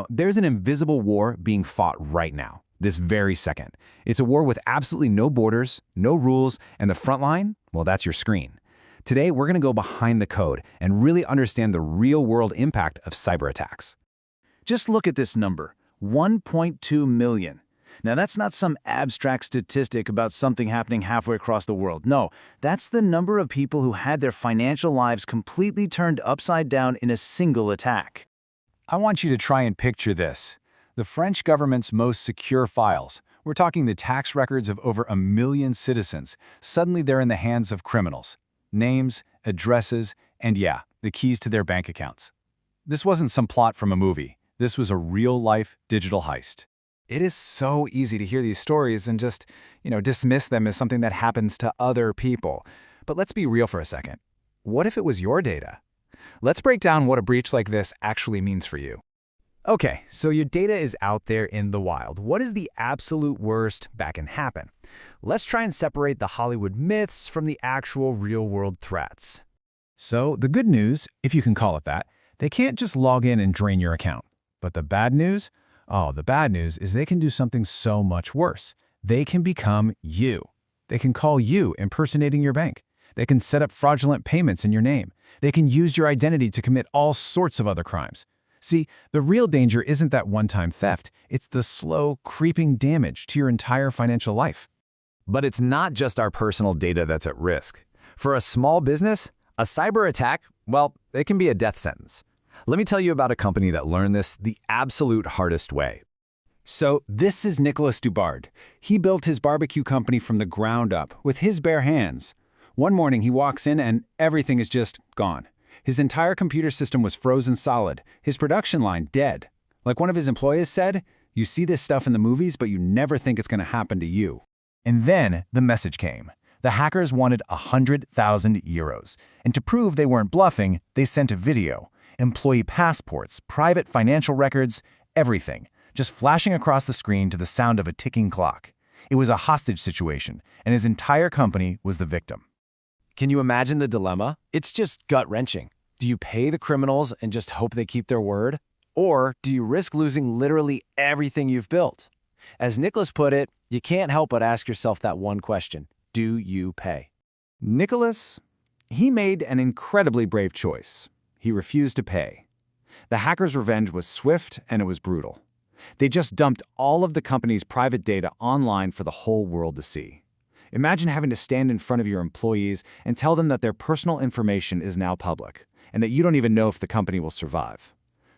There's an invisible war being fought right now, this very second. It's a war with absolutely no borders, no rules, and the front line, well, that's your screen. Today, we're going to go behind the code and really understand the real-world impact of cyber attacks. Just look at this number, 1.2 million. Now, that's not some abstract statistic about something happening halfway across the world. No, that's the number of people who had their financial lives completely turned upside down in a single attack. I want you to try and picture this. The French government's most secure files. We're talking the tax records of over 1 million citizens. Suddenly they're in the hands of criminals. Names, addresses, and yeah, the keys to their bank accounts. This wasn't some plot from a movie. This was a real-life digital heist. It is so easy to hear these stories and just, dismiss them as something that happens to other people. But let's be real for a second. What if it was your data? Let's break down what a breach like this actually means for you. Okay, so your data is out there in the wild. What is the absolute worst that can happen? Let's try and separate the Hollywood myths from the actual real-world threats. So, the good news, if you can call it that, they can't just log in and drain your account. But the bad news? The bad news is they can do something so much worse. They can become you. They can call you impersonating your bank. They can set up fraudulent payments in your name. They can use your identity to commit all sorts of other crimes. See, the real danger isn't that one-time theft. It's the slow, creeping damage to your entire financial life. But it's not just our personal data that's at risk. For a small business, a cyber attack, well, it can be a death sentence. Let me tell you about a company that learned this the absolute hardest way. So this is Nicholas Dubard. He built his barbecue company from the ground up with his bare hands. One morning he walks in and everything is just gone. His entire computer system was frozen solid, his production line dead. Like one of his employees said, you see this stuff in the movies, but you never think it's going to happen to you. And then the message came. The hackers wanted 100,000 euros. And to prove they weren't bluffing, they sent a video. Employee passports, private financial records, everything, just flashing across the screen to the sound of a ticking clock. It was a hostage situation, and his entire company was the victim. Can you imagine the dilemma? It's just gut-wrenching. Do you pay the criminals and just hope they keep their word? Or do you risk losing literally everything you've built? As Nicholas put it, you can't help but ask yourself that one question. Do you pay? Nicholas, he made an incredibly brave choice. He refused to pay. The hackers' revenge was swift and it was brutal. They just dumped all of the company's private data online for the whole world to see. Imagine having to stand in front of your employees and tell them that their personal information is now public and that you don't even know if the company will survive.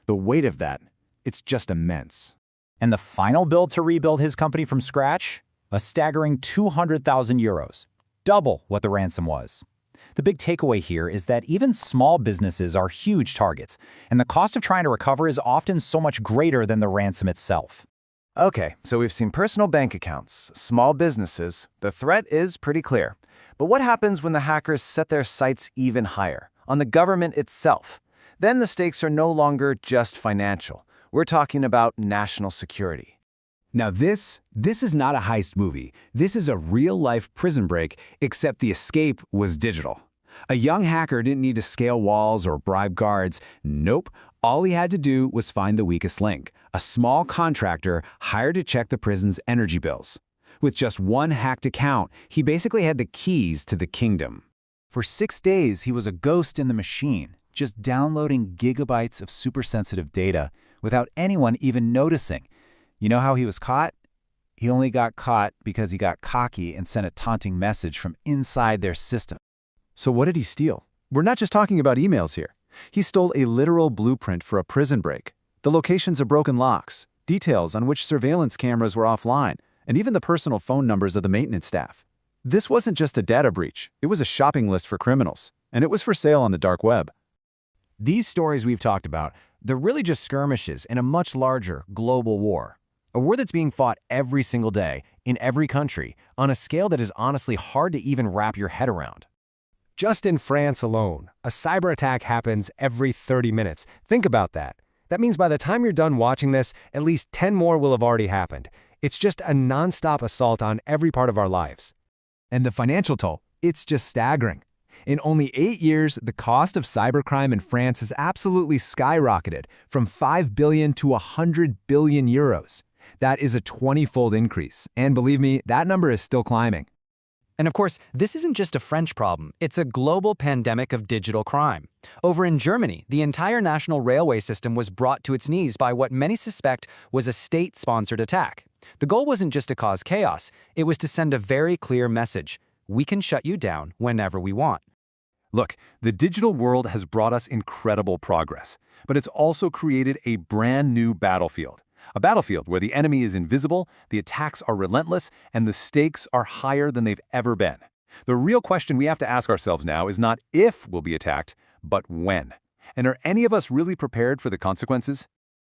The weight of that, it's just immense. And the final bill to rebuild his company from scratch? A staggering 200,000 euros, double what the ransom was. The big takeaway here is that even small businesses are huge targets, and the cost of trying to recover is often so much greater than the ransom itself. Okay, so we've seen personal bank accounts, small businesses. The threat is pretty clear. But what happens when the hackers set their sights even higher, on the government itself? Then the stakes are no longer just financial. We're talking about national security. Now this is not a heist movie. This is a real-life prison break, except the escape was digital. A young hacker didn't need to scale walls or bribe guards. Nope. All he had to do was find the weakest link, a small contractor hired to check the prison's energy bills. With just one hacked account, he basically had the keys to the kingdom. For 6 days, he was a ghost in the machine, just downloading gigabytes of super-sensitive data without anyone even noticing. You know how he was caught? He only got caught because he got cocky and sent a taunting message from inside their system. So what did he steal? We're not just talking about emails here. He stole a literal blueprint for a prison break. The locations of broken locks, details on which surveillance cameras were offline, and even the personal phone numbers of the maintenance staff. This wasn't just a data breach. It was a shopping list for criminals, and it was for sale on the dark web. These stories we've talked about, they're really just skirmishes in a much larger global war. A war that's being fought every single day, in every country, on a scale that is honestly hard to even wrap your head around. Just in France alone, a cyber attack happens every 30 minutes. Think about that. That means by the time you're done watching this, at least 10 more will have already happened. It's just a nonstop assault on every part of our lives. And the financial toll, it's just staggering. In only 8 years, the cost of cybercrime in France has absolutely skyrocketed from 5 billion to 100 billion euros. That is a 20-fold increase, and believe me, that number is still climbing. And of course, this isn't just a French problem, it's a global pandemic of digital crime. Over in Germany, the entire national railway system was brought to its knees by what many suspect was a state-sponsored attack. The goal wasn't just to cause chaos, it was to send a very clear message. We can shut you down whenever we want. Look, the digital world has brought us incredible progress, but it's also created a brand new battlefield. A battlefield where the enemy is invisible, the attacks are relentless, and the stakes are higher than they've ever been. The real question we have to ask ourselves now is not if we'll be attacked, but when. And are any of us really prepared for the consequences?